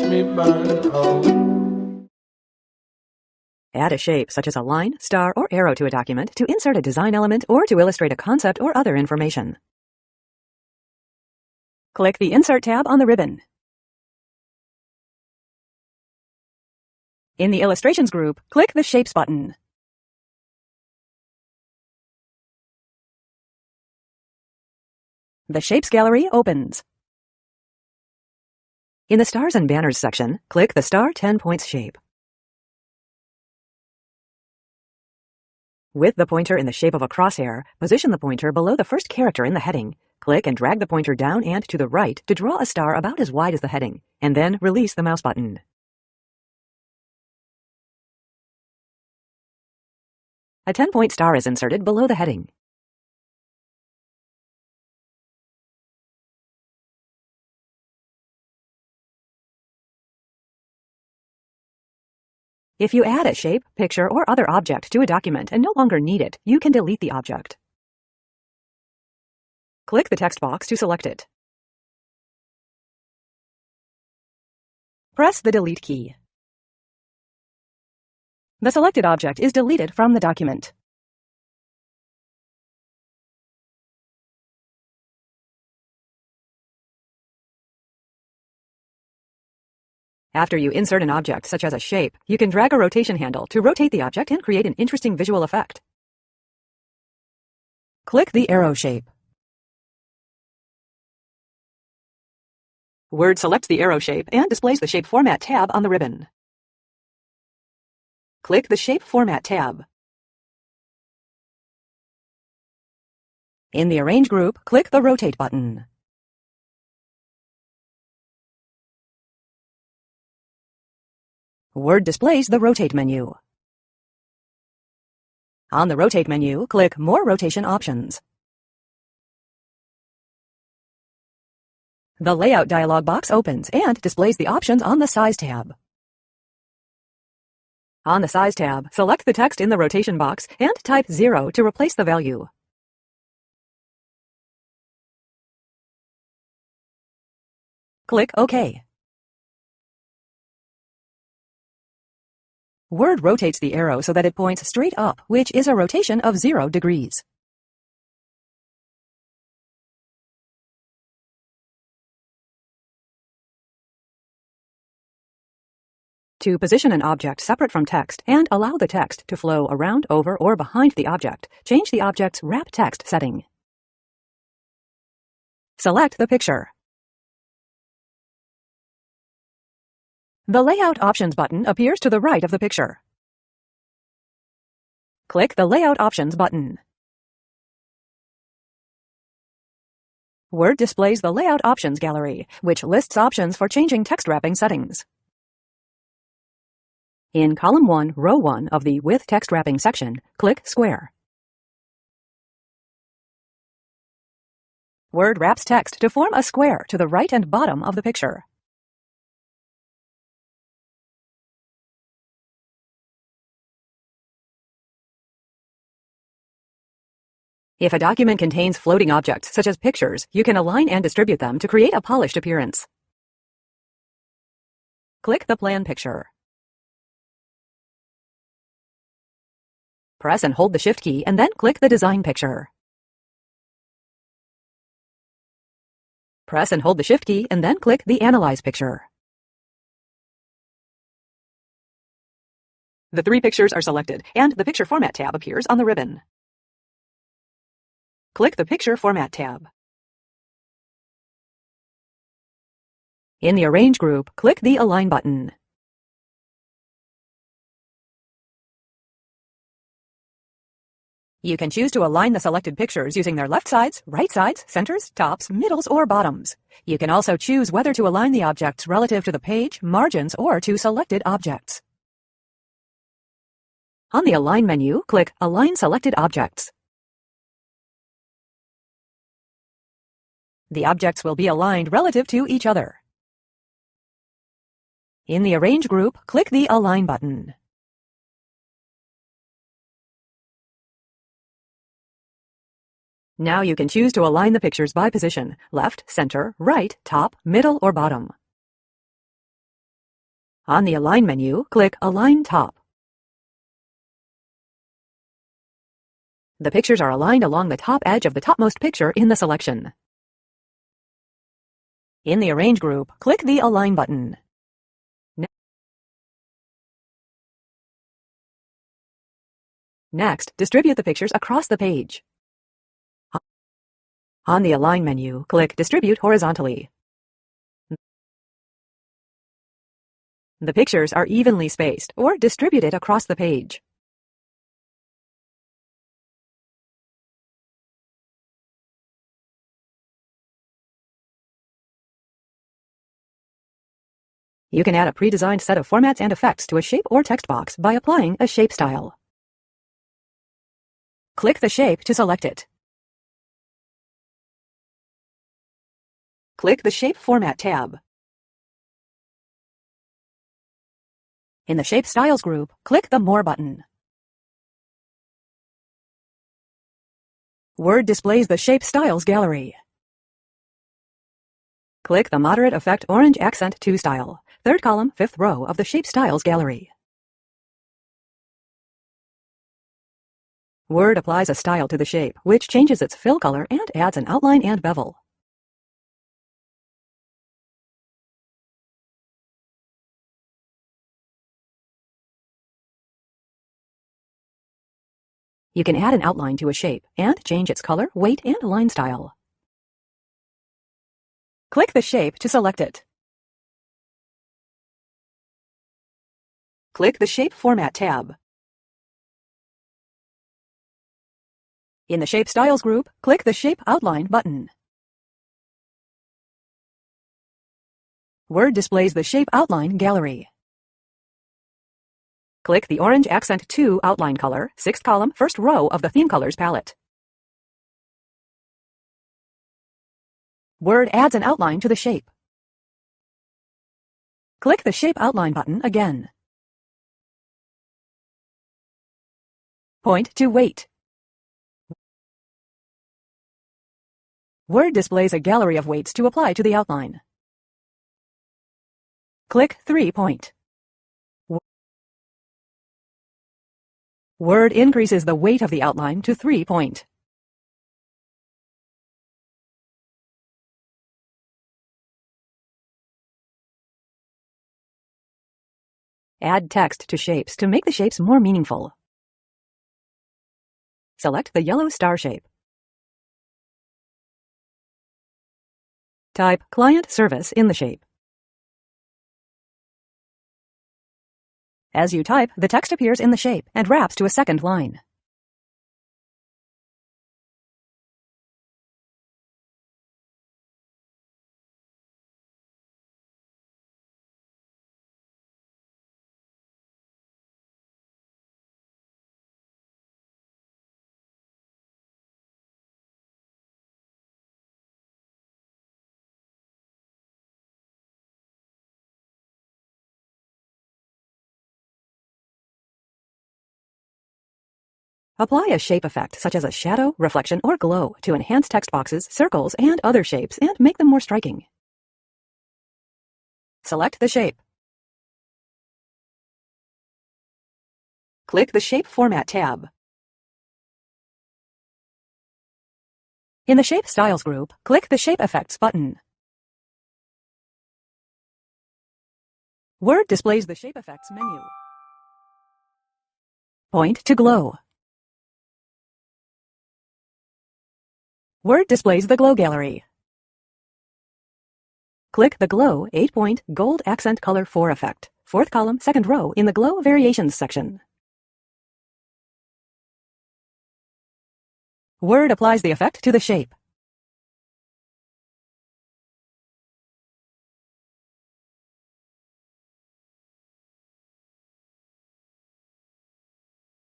me burn out. Add a shape such as a line, star, or arrow to a document to insert a design element or to illustrate a concept or other information. Click the Insert tab on the ribbon. In the Illustrations group, click the Shapes button. The Shapes gallery opens. In the Stars and Banners section, click the star 10 points shape. With the pointer in the shape of a crosshair, position the pointer below the first character in the heading. Click and drag the pointer down and to the right to draw a star about as wide as the heading, and then release the mouse button. A 10-point star is inserted below the heading. If you add a shape, picture, or other object to a document and no longer need it, you can delete the object. Click the text box to select it. Press the Delete key. The selected object is deleted from the document. After you insert an object, such as a shape, you can drag a rotation handle to rotate the object and create an interesting visual effect. Click the arrow shape. Word selects the arrow shape and displays the Shape Format tab on the ribbon. Click the Shape Format tab. In the Arrange group, click the Rotate button. Word displays the Rotate menu. On the Rotate menu, click More Rotation Options. The Layout dialog box opens and displays the options on the Size tab. On the Size tab, select the text in the rotation box and type 0 to replace the value. Click OK. Word rotates the arrow so that it points straight up, which is a rotation of 0 degrees. To position an object separate from text and allow the text to flow around, over, or behind the object, change the object's wrap text setting. Select the picture. The Layout Options button appears to the right of the picture. Click the Layout Options button. Word displays the Layout Options gallery, which lists options for changing text wrapping settings. In Column 1, Row 1 of the With Text Wrapping section, click Square. Word wraps text to form a square to the right and bottom of the picture. If a document contains floating objects, such as pictures, you can align and distribute them to create a polished appearance. Click the Plan picture. Press and hold the Shift key and then click the Design picture. Press and hold the Shift key and then click the Analyze picture. The 3 pictures are selected, and the Picture Format tab appears on the ribbon. Click the Picture Format tab. In the Arrange group, click the Align button. You can choose to align the selected pictures using their left sides, right sides, centers, tops, middles, or bottoms. You can also choose whether to align the objects relative to the page, margins, or to selected objects. On the Align menu, click Align Selected Objects. The objects will be aligned relative to each other. In the Arrange group, click the Align button. Now you can choose to align the pictures by position: left, center, right, top, middle, or bottom. On the Align menu, click Align Top. The pictures are aligned along the top edge of the topmost picture in the selection. In the Arrange group, click the Align button. Next, distribute the pictures across the page. On the Align menu, click Distribute horizontally. The pictures are evenly spaced or distributed across the page. You can add a pre-designed set of formats and effects to a shape or text box by applying a shape style. Click the shape to select it. Click the Shape Format tab. In the Shape Styles group, click the More button. Word displays the Shape Styles gallery. Click the Moderate Effect Orange Accent 2 style, third column, fifth row of the Shape Styles gallery. Word applies a style to the shape, which changes its fill color and adds an outline and bevel. You can add an outline to a shape and change its color, weight, and line style. Click the shape to select it. Click the Shape Format tab. In the Shape Styles group, click the Shape Outline button. Word displays the Shape Outline gallery. Click the Orange Accent 2 outline color, sixth column, first row of the Theme Colors palette. Word adds an outline to the shape. Click the Shape Outline button again. Point to Weight. Word displays a gallery of weights to apply to the outline. Click 3-point. Word increases the weight of the outline to 3-point. Add text to shapes to make the shapes more meaningful. Select the yellow star shape. Type Client Service in the shape. As you type, the text appears in the shape and wraps to a second line. Apply a shape effect such as a shadow, reflection, or glow to enhance text boxes, circles, and other shapes and make them more striking. Select the shape. Click the Shape Format tab. In the Shape Styles group, click the Shape Effects button. Word displays the Shape Effects menu. Point to Glow. Word displays the Glow gallery. Click the Glow 8-point Gold Accent Color 4 effect, fourth column, second row in the Glow Variations section. Word applies the effect to the shape.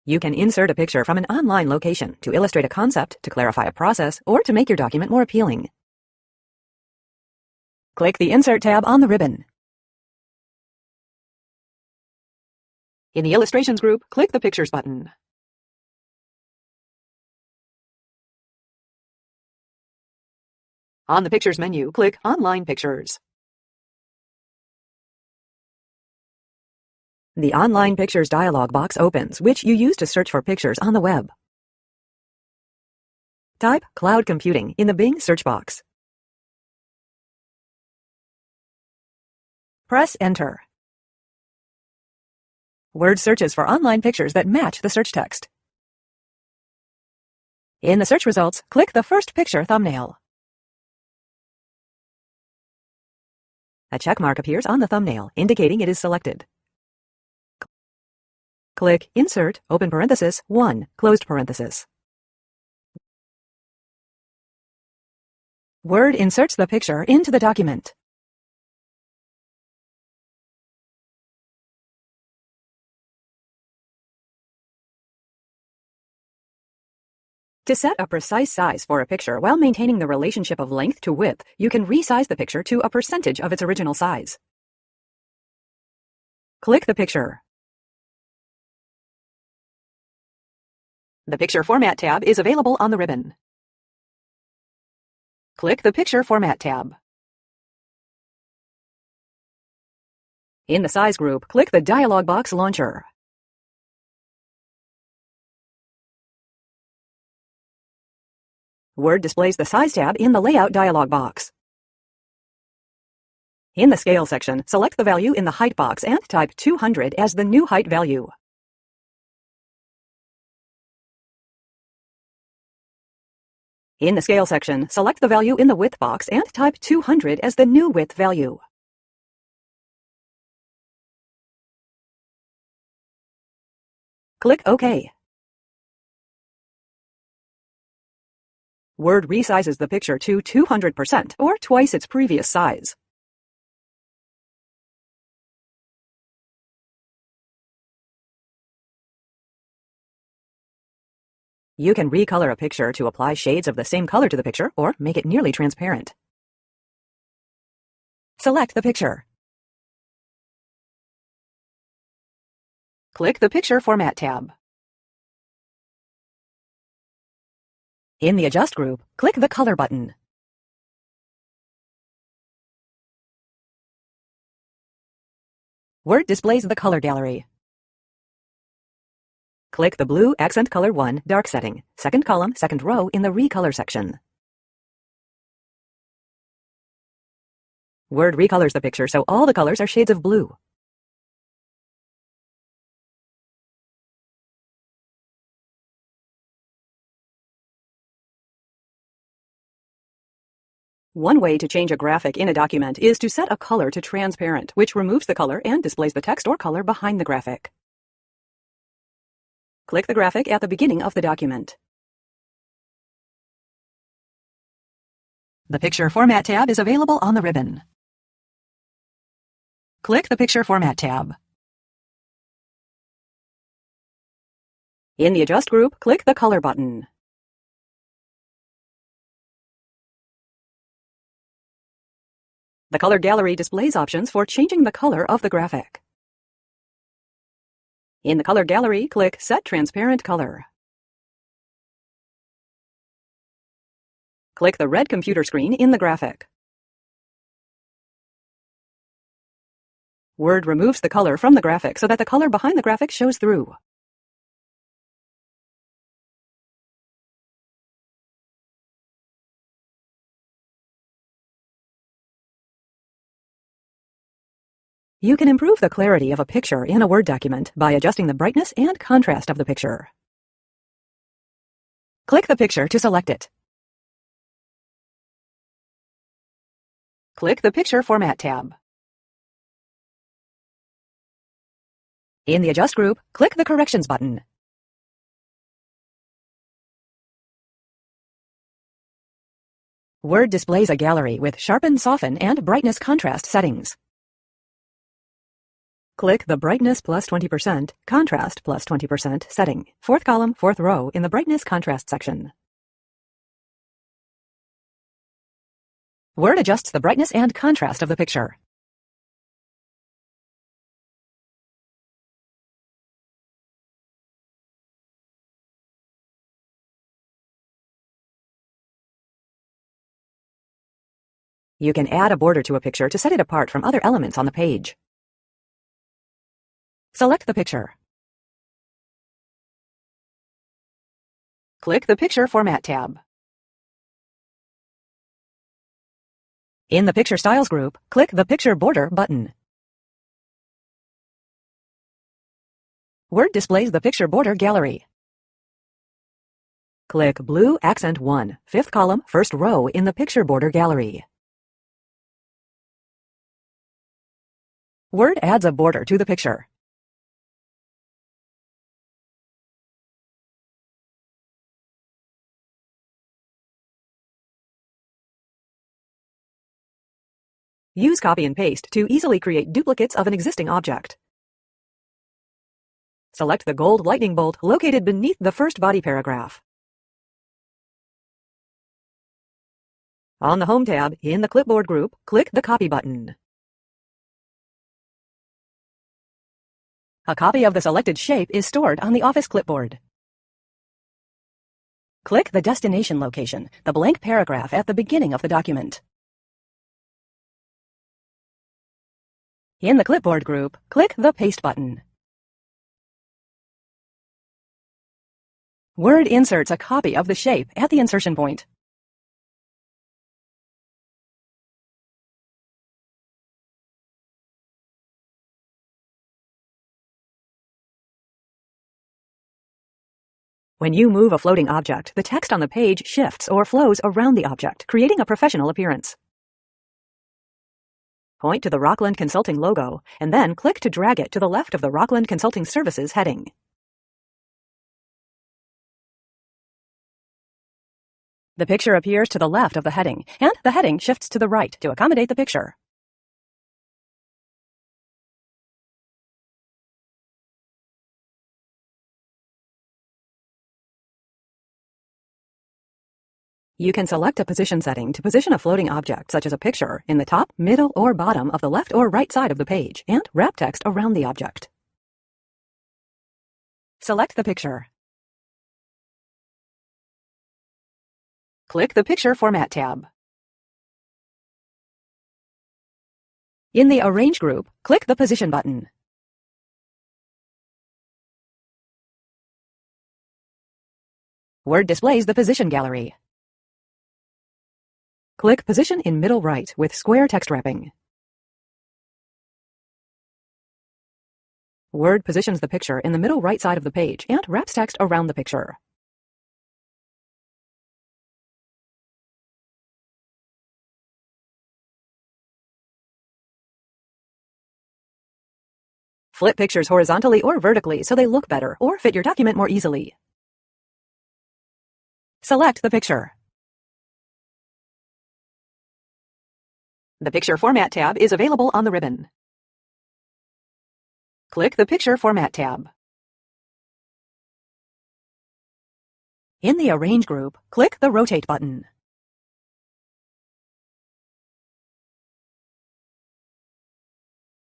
You can insert a picture from an online location to illustrate a concept, to clarify a process, or to make your document more appealing. Click the Insert tab on the ribbon. In the Illustrations group, click the Pictures button. On the Pictures menu, click Online Pictures. The Online Pictures dialog box opens, which you use to search for pictures on the web. Type Cloud Computing in the Bing search box. Press Enter. Word searches for online pictures that match the search text. In the search results, click the first picture thumbnail. A check mark appears on the thumbnail, indicating it is selected. Click Insert, open parenthesis, 1, closed parenthesis. Word inserts the picture into the document. To set a precise size for a picture while maintaining the relationship of length to width, you can resize the picture to a percentage of its original size. Click the picture. The Picture Format tab is available on the ribbon. Click the Picture Format tab. In the Size group, click the dialog box launcher. Word displays the Size tab in the Layout dialog box. In the Scale section, select the value in the Height box and type 200 as the new height value. In the Scale section, select the value in the Width box and type 200 as the new width value. Click OK. Word resizes the picture to 200% or twice its previous size. You can recolor a picture to apply shades of the same color to the picture or make it nearly transparent. Select the picture. Click the Picture Format tab. In the Adjust group, click the Color button. Word displays the color gallery. Click the blue Accent Color 1 dark setting, second column, second row in the Recolor section. Word recolors the picture so all the colors are shades of blue. One way to change a graphic in a document is to set a color to transparent, which removes the color and displays the text or color behind the graphic. Click the graphic at the beginning of the document. The Picture Format tab is available on the ribbon. Click the Picture Format tab. In the Adjust group, click the Color button. The Color Gallery displays options for changing the color of the graphic. In the Color Gallery, click Set Transparent Color. Click the red computer screen in the graphic. Word removes the color from the graphic so that the color behind the graphic shows through. You can improve the clarity of a picture in a Word document by adjusting the brightness and contrast of the picture. Click the picture to select it. Click the Picture Format tab. In the Adjust group, click the Corrections button. Word displays a gallery with Sharpen, Soften, and Brightness Contrast settings. Click the Brightness plus 20%, Contrast plus 20% setting, fourth column, fourth row in the Brightness Contrast section. Word adjusts the brightness and contrast of the picture. You can add a border to a picture to set it apart from other elements on the page. Select the picture. Click the Picture Format tab. In the Picture Styles group, click the Picture Border button. Word displays the picture border gallery. Click blue accent 1, 5th column, 1st row in the picture border gallery. Word adds a border to the picture. Use copy and paste to easily create duplicates of an existing object. Select the gold lightning bolt located beneath the first body paragraph. On the Home tab, in the Clipboard group, click the Copy button. A copy of the selected shape is stored on the Office clipboard. Click the destination location, the blank paragraph at the beginning of the document. In the Clipboard group, click the Paste button. Word inserts a copy of the shape at the insertion point. When you move a floating object, the text on the page shifts or flows around the object, creating a professional appearance. Point to the Rockland Consulting logo, and then click to drag it to the left of the Rockland Consulting Services heading. The picture appears to the left of the heading, and the heading shifts to the right to accommodate the picture. You can select a position setting to position a floating object, such as a picture, in the top, middle, or bottom of the left or right side of the page, and wrap text around the object. Select the picture. Click the Picture Format tab. In the Arrange group, click the Position button. Word displays the position gallery. Click Position in middle right with square text wrapping. Word positions the picture in the middle right side of the page and wraps text around the picture. Flip pictures horizontally or vertically so they look better or fit your document more easily. Select the picture. The Picture Format tab is available on the ribbon. Click the Picture Format tab. In the Arrange group, click the Rotate button.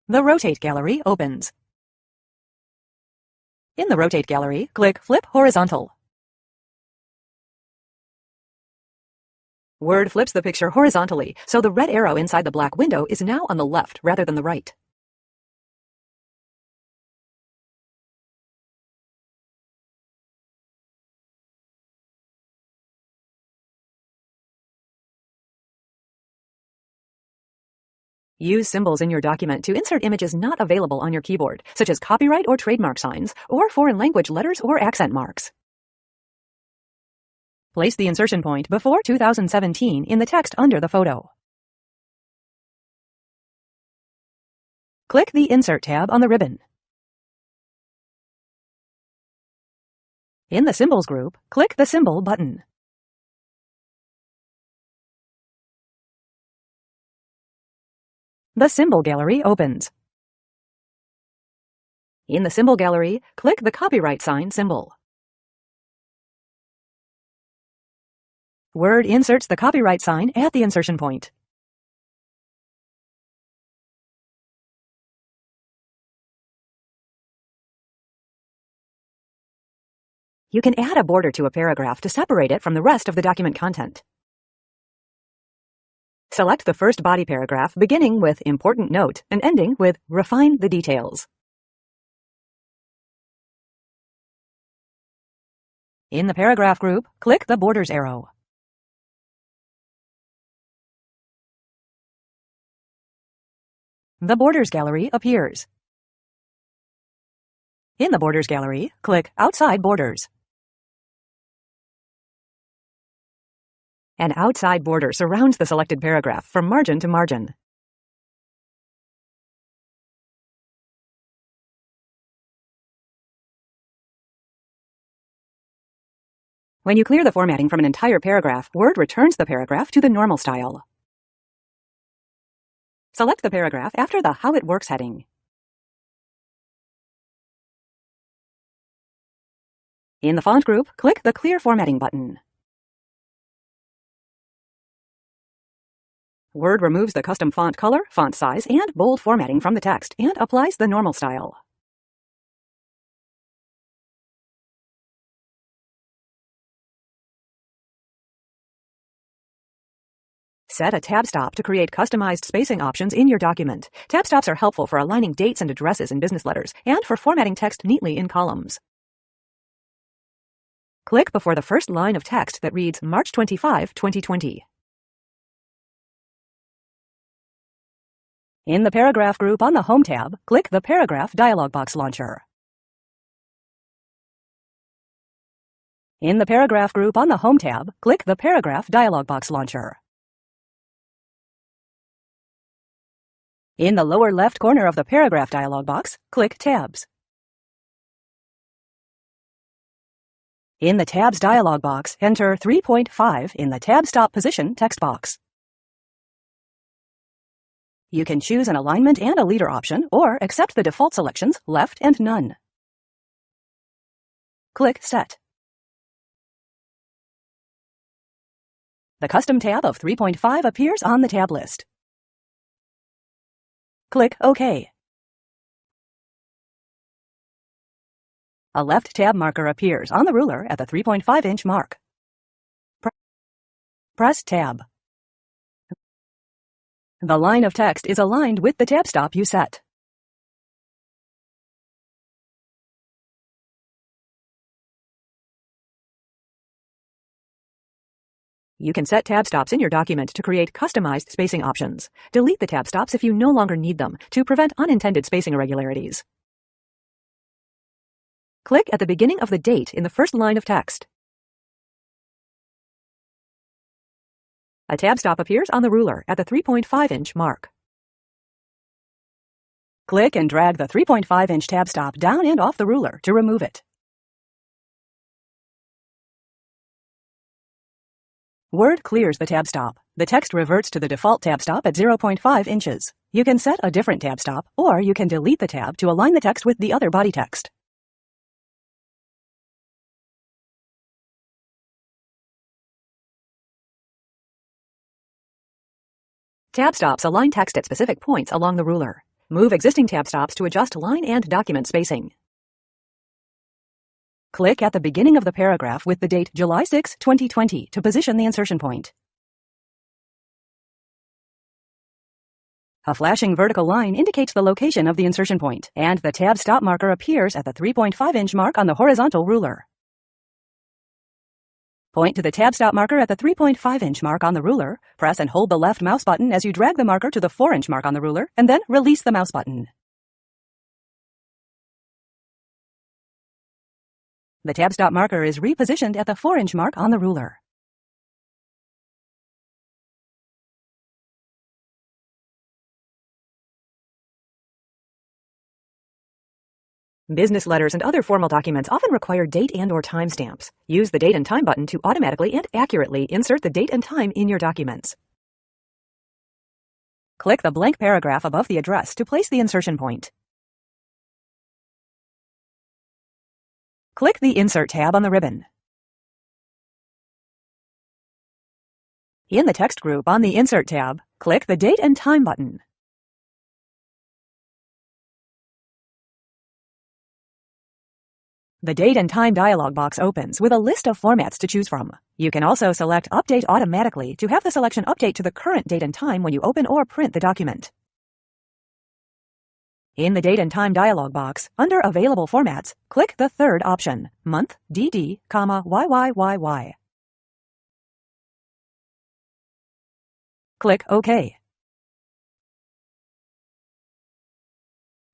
The Rotate gallery opens. In the Rotate gallery, click Flip Horizontal. Word flips the picture horizontally, so the red arrow inside the black window is now on the left rather than the right. Use symbols in your document to insert images not available on your keyboard, such as copyright or trademark signs, or foreign language letters or accent marks. Place the insertion point before 2017 in the text under the photo. Click the Insert tab on the ribbon. In the Symbols group, click the Symbol button. The Symbol gallery opens. In the Symbol gallery, click the copyright sign symbol. Word inserts the copyright sign at the insertion point. You can add a border to a paragraph to separate it from the rest of the document content. Select the first body paragraph beginning with Important Note and ending with Refine the Details. In the paragraph group, click the Borders arrow. The Borders gallery appears. In the Borders gallery, click Outside Borders. An outside border surrounds the selected paragraph from margin to margin. When you clear the formatting from an entire paragraph, Word returns the paragraph to the normal style. Select the paragraph after the How It Works heading. In the font group, click the Clear Formatting button. Word removes the custom font color, font size, and bold formatting from the text and applies the normal style. Set a tab stop to create customized spacing options in your document. Tab stops are helpful for aligning dates and addresses in business letters and for formatting text neatly in columns. Click before the first line of text that reads March 25, 2020. In the Paragraph group on the Home tab, click the Paragraph dialog box launcher. In the Paragraph group on the Home tab, click the Paragraph dialog box launcher. In the lower left corner of the Paragraph dialog box, click Tabs. In the Tabs dialog box, enter 3.5 in the Tab Stop Position text box. You can choose an alignment and a leader option, or accept the default selections, left and none. Click Set. The custom tab of 3.5 appears on the tab list. Click OK. A left tab marker appears on the ruler at the 3.5-inch mark. Press Tab. The line of text is aligned with the tab stop you set. You can set tab stops in your document to create customized spacing options. Delete the tab stops if you no longer need them to prevent unintended spacing irregularities. Click at the beginning of the date in the first line of text. A tab stop appears on the ruler at the 3.5-inch mark. Click and drag the 3.5-inch tab stop down and off the ruler to remove it. Word clears the tab stop. The text reverts to the default tab stop at 0.5 inches. You can set a different tab stop, or you can delete the tab to align the text with the other body text. Tab stops align text at specific points along the ruler. Move existing tab stops to adjust line and document spacing. Click at the beginning of the paragraph with the date July 6, 2020 to position the insertion point. A flashing vertical line indicates the location of the insertion point, and the tab stop marker appears at the 3.5-inch mark on the horizontal ruler. Point to the tab stop marker at the 3.5-inch mark on the ruler, press and hold the left mouse button as you drag the marker to the 4-inch mark on the ruler, and then release the mouse button. The tab stop marker is repositioned at the 4-inch mark on the ruler. Business letters and other formal documents often require date and/or timestamps. Use the Date and Time button to automatically and accurately insert the date and time in your documents. Click the blank paragraph above the address to place the insertion point. Click the Insert tab on the ribbon. In the text group on the Insert tab, click the Date and Time button. The Date and Time dialog box opens with a list of formats to choose from. You can also select Update Automatically to have the selection update to the current date and time when you open or print the document. In the Date and Time dialog box, under Available Formats, click the third option, Month, DD, YYYY. Click OK.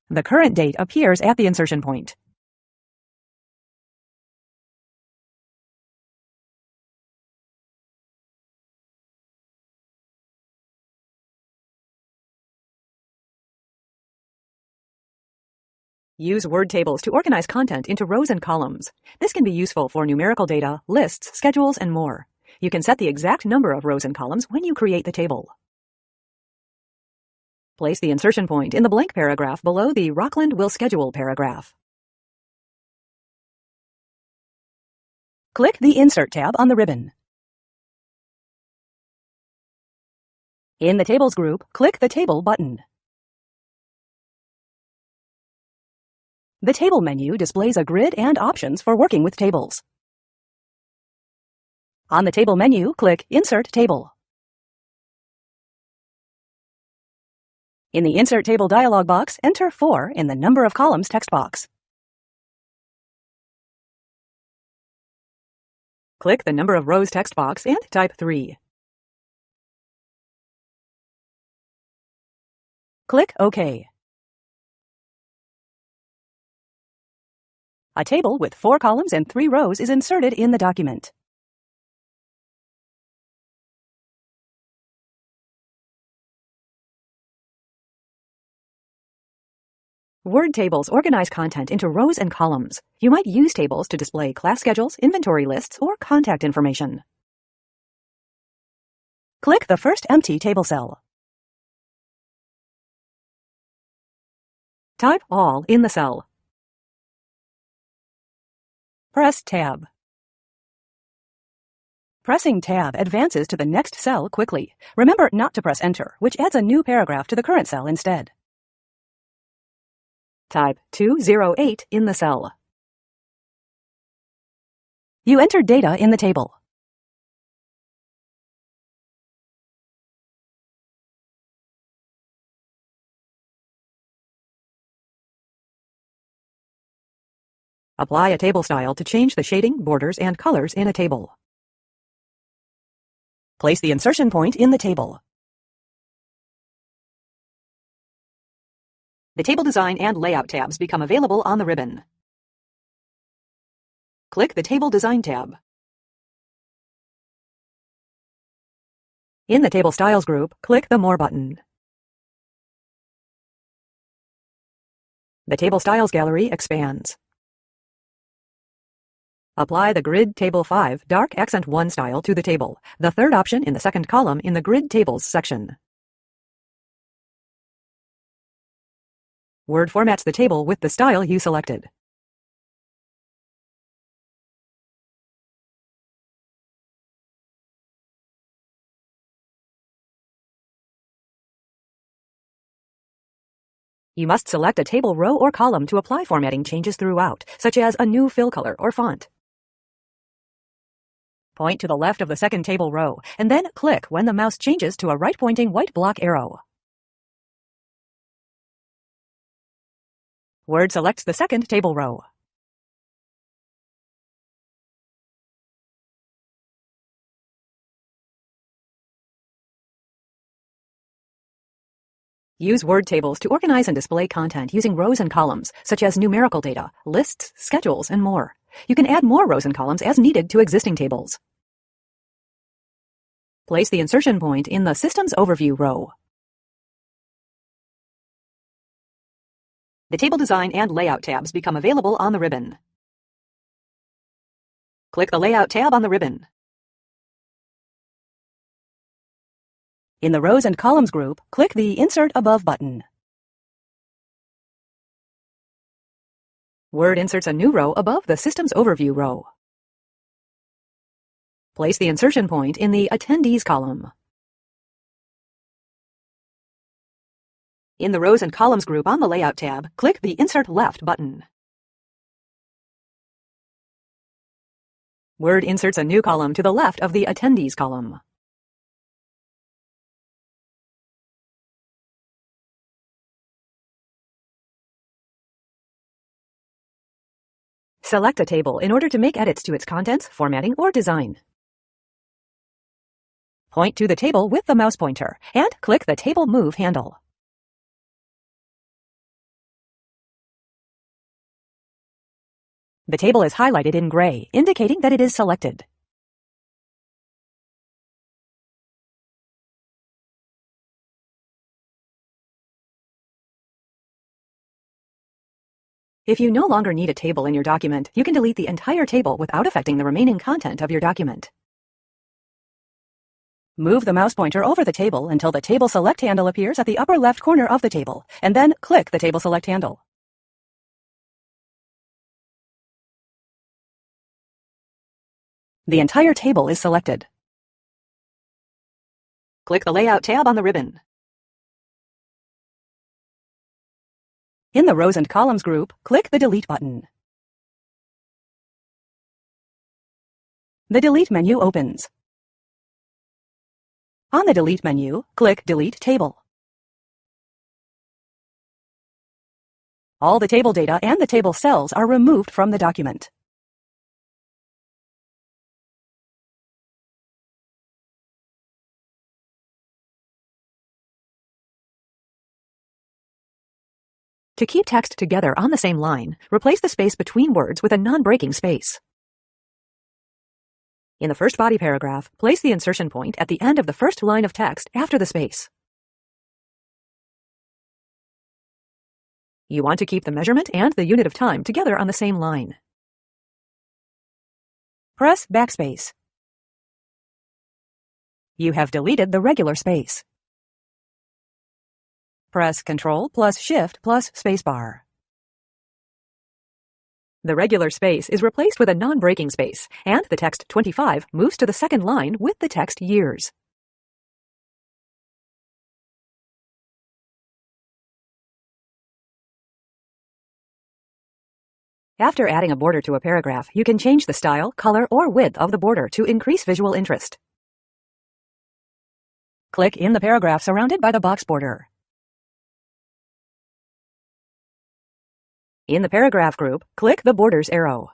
The current date appears at the insertion point. Use word tables to organize content into rows and columns. This can be useful for numerical data, lists, schedules, and more. You can set the exact number of rows and columns when you create the table. Place the insertion point in the blank paragraph below the Rockland will schedule paragraph. Click the Insert tab on the ribbon. In the Tables group, click the Table button. The Table menu displays a grid and options for working with tables. On the Table menu, click Insert Table. In the Insert Table dialog box, enter 4 in the Number of Columns text box. Click the Number of Rows text box and type 3. Click OK. A table with 4 columns and 3 rows is inserted in the document. Word tables organize content into rows and columns. You might use tables to display class schedules, inventory lists, or contact information. Click the first empty table cell. Type All in the cell. Press Tab. Pressing Tab advances to the next cell quickly. Remember not to press Enter, which adds a new paragraph to the current cell instead. Type 208 in the cell. You entered data in the table. Apply a table style to change the shading, borders, and colors in a table. Place the insertion point in the table. The Table Design and Layout tabs become available on the ribbon. Click the Table Design tab. In the Table Styles group, click the More button. The Table Styles gallery expands. Apply the Grid Table 5 Dark Accent 1 style to the table, the third option in the second column in the Grid Tables section. Word formats the table with the style you selected. You must select a table row or column to apply formatting changes throughout, such as a new fill color or font. Point to the left of the second table row, and then click when the mouse changes to a right-pointing white block arrow. Word selects the second table row. Use word tables to organize and display content using rows and columns, such as numerical data, lists, schedules, and more. You can add more rows and columns as needed to existing tables. Place the insertion point in the Systems Overview row. The Table Design and Layout tabs become available on the ribbon. Click the Layout tab on the ribbon. In the Rows and Columns group, click the Insert Above button. Word inserts a new row above the Systems Overview row. Place the insertion point in the Attendees column. In the Rows and Columns group on the Layout tab, click the Insert Left button. Word inserts a new column to the left of the Attendees column. Select a table in order to make edits to its contents, formatting, or design. Point to the table with the mouse pointer and click the Table Move handle. The table is highlighted in gray, indicating that it is selected. If you no longer need a table in your document, you can delete the entire table without affecting the remaining content of your document. Move the mouse pointer over the table until the Table Select handle appears at the upper left corner of the table, and then click the Table Select handle. The entire table is selected. Click the Layout tab on the ribbon. In the Rows and Columns group, click the Delete button. The Delete menu opens. On the Delete menu, click Delete Table. All the table data and the table cells are removed from the document. To keep text together on the same line, replace the space between words with a non-breaking space. In the first body paragraph, place the insertion point at the end of the first line of text after the space. You want to keep the measurement and the unit of time together on the same line. Press backspace. You have deleted the regular space. Press Ctrl plus Shift plus Spacebar. The regular space is replaced with a non-breaking space, and the text 25 moves to the second line with the text years. After adding a border to a paragraph, you can change the style, color, or width of the border to increase visual interest. Click in the paragraph surrounded by the box border. In the paragraph group, click the Borders arrow.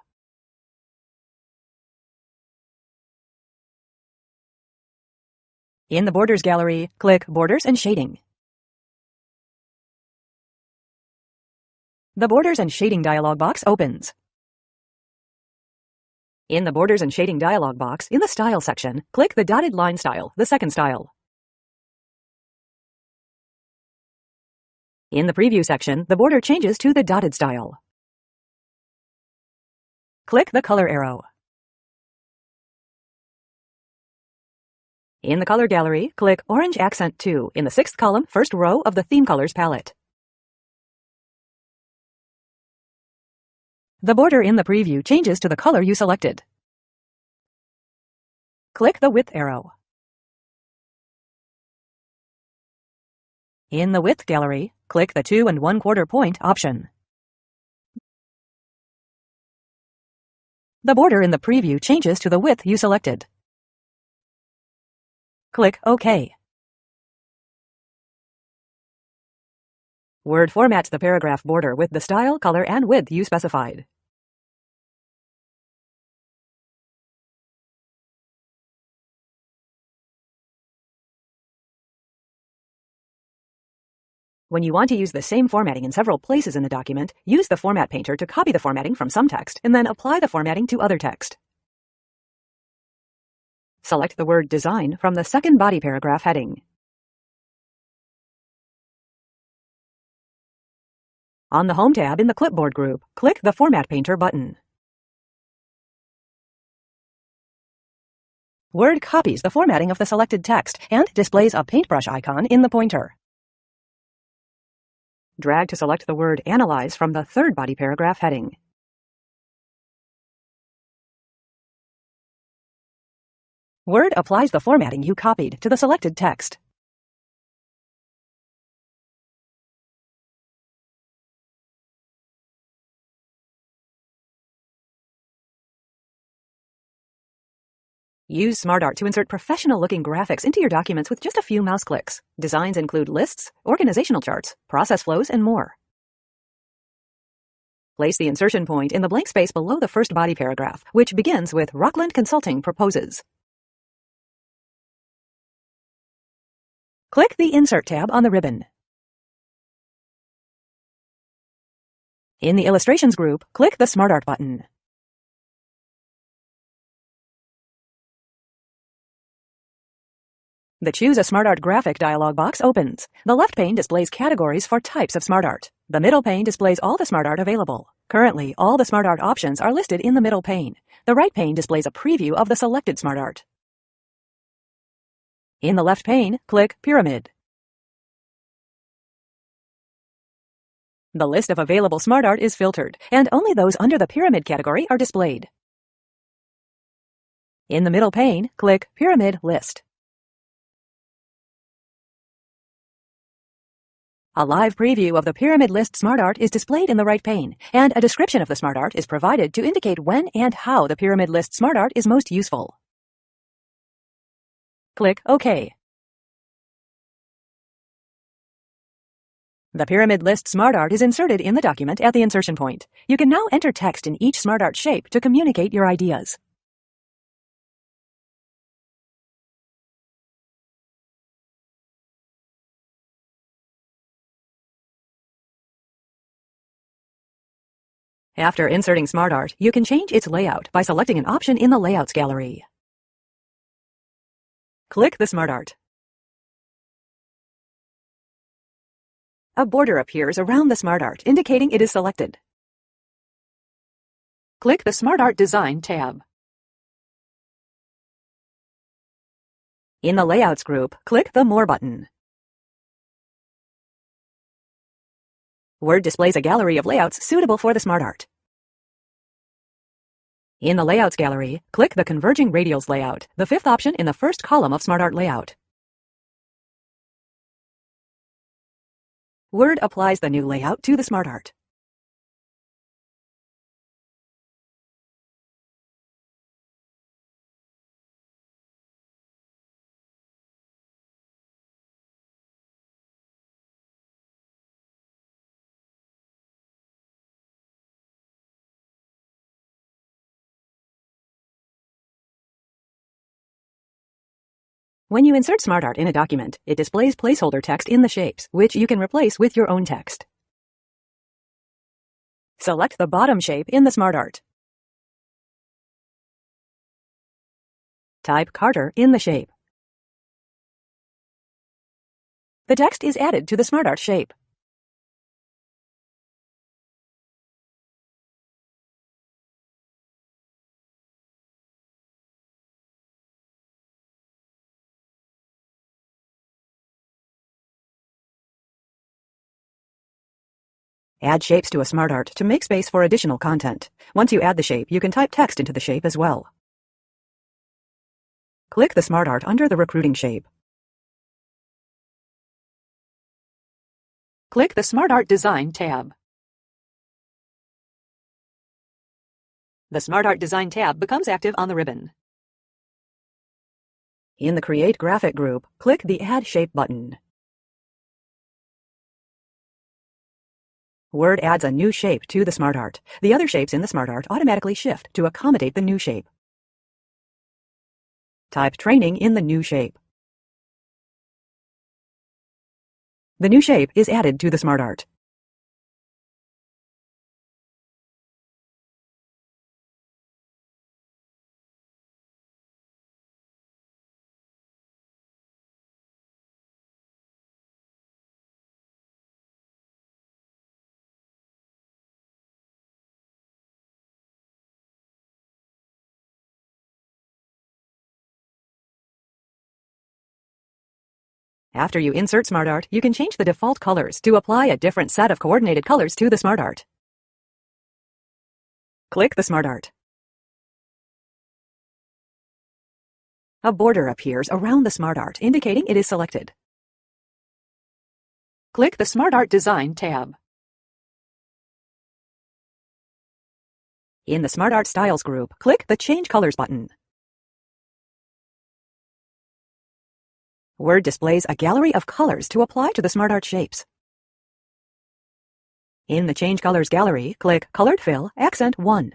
In the Borders gallery, click Borders and Shading. The Borders and Shading dialog box opens. In the Borders and Shading dialog box, in the Style section, click the dotted line style, the second style. In the Preview section, the border changes to the dotted style. Click the Color arrow. In the Color gallery, click Orange Accent 2 in the sixth column, first row of the Theme Colors palette. The border in the preview changes to the color you selected. Click the Width arrow. In the Width gallery, click the 2 1/4 point option. The border in the preview changes to the width you selected. Click OK. Word formats the paragraph border with the style, color, and width you specified. When you want to use the same formatting in several places in the document, use the Format Painter to copy the formatting from some text and then apply the formatting to other text. Select the word Design from the second body paragraph heading. On the Home tab in the Clipboard group, click the Format Painter button. Word copies the formatting of the selected text and displays a paintbrush icon in the pointer. Drag to select the word Analyze from the third body paragraph heading. Word applies the formatting you copied to the selected text. Use SmartArt to insert professional-looking graphics into your documents with just a few mouse clicks. Designs include lists, organizational charts, process flows, and more. Place the insertion point in the blank space below the first body paragraph, which begins with Rockland Consulting proposes. Click the Insert tab on the ribbon. In the Illustrations group, click the SmartArt button. The Choose a SmartArt graphic dialog box opens. The left pane displays categories for types of SmartArt. The middle pane displays all the SmartArt available. Currently, all the SmartArt options are listed in the middle pane. The right pane displays a preview of the selected SmartArt. In the left pane, click Pyramid. The list of available SmartArt is filtered, and only those under the Pyramid category are displayed. In the middle pane, click Pyramid List. A live preview of the Pyramid List SmartArt is displayed in the right pane, and a description of the SmartArt is provided to indicate when and how the Pyramid List SmartArt is most useful. Click OK. The Pyramid List SmartArt is inserted in the document at the insertion point. You can now enter text in each SmartArt shape to communicate your ideas. After inserting SmartArt, you can change its layout by selecting an option in the Layouts gallery. Click the SmartArt. A border appears around the SmartArt, indicating it is selected. Click the SmartArt Design tab. In the Layouts group, click the More button. Word displays a gallery of layouts suitable for the SmartArt. In the Layouts gallery, click the Converging Radials layout, the fifth option in the first column of SmartArt layout. Word applies the new layout to the SmartArt. When you insert SmartArt in a document, it displays placeholder text in the shapes, which you can replace with your own text. Select the bottom shape in the SmartArt. Type Carter in the shape. The text is added to the SmartArt shape. Add shapes to a SmartArt to make space for additional content. Once you add the shape, you can type text into the shape as well. Click the SmartArt under the Recruiting shape. Click the SmartArt Design tab. The SmartArt Design tab becomes active on the ribbon. In the Create Graphic group, click the Add Shape button. Word adds a new shape to the SmartArt. The other shapes in the SmartArt automatically shift to accommodate the new shape. Type Training in the new shape. The new shape is added to the SmartArt. After you insert SmartArt, you can change the default colors to apply a different set of coordinated colors to the SmartArt. Click the SmartArt. A border appears around the SmartArt, indicating it is selected. Click the SmartArt Design tab. In the SmartArt Styles group, click the Change Colors button. Word displays a gallery of colors to apply to the SmartArt shapes. In the Change Colors gallery, click Colored Fill, Accent 1.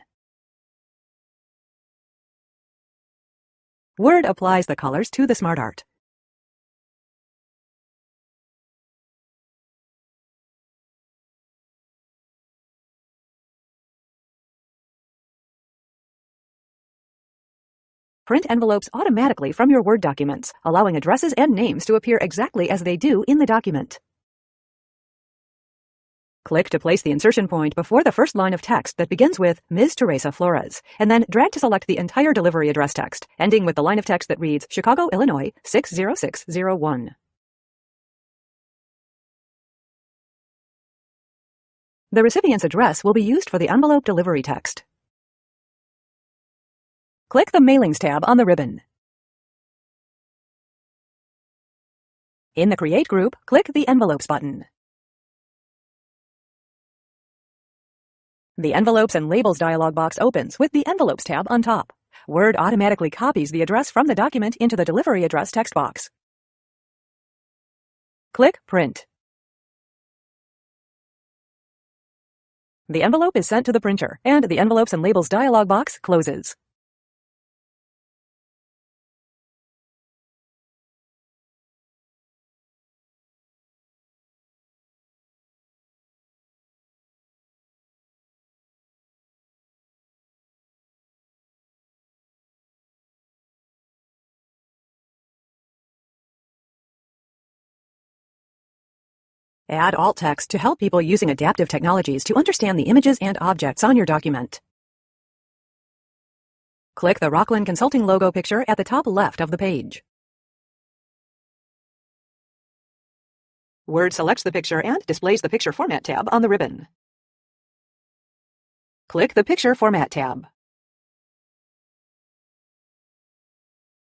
Word applies the colors to the SmartArt. Print envelopes automatically from your Word documents, allowing addresses and names to appear exactly as they do in the document. Click to place the insertion point before the first line of text that begins with Ms. Teresa Flores, and then drag to select the entire delivery address text, ending with the line of text that reads Chicago, Illinois, 60601. The recipient's address will be used for the envelope delivery text. Click the Mailings tab on the ribbon. In the Create group, click the Envelopes button. The Envelopes and Labels dialog box opens with the Envelopes tab on top. Word automatically copies the address from the document into the delivery address text box. Click Print. The envelope is sent to the printer, and the Envelopes and Labels dialog box closes. Add alt text to help people using adaptive technologies to understand the images and objects on your document. Click the Rockland Consulting logo picture at the top left of the page. Word selects the picture and displays the Picture Format tab on the ribbon. Click the Picture Format tab.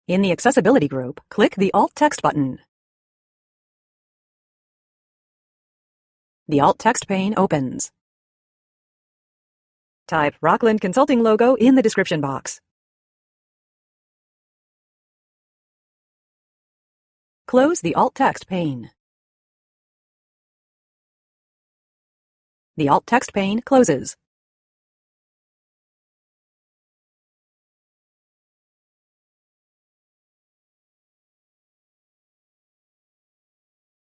In the Accessibility group, click the Alt Text button. The Alt Text pane opens. Type Rockland Consulting logo in the description box. Close the Alt Text pane. The Alt Text pane closes.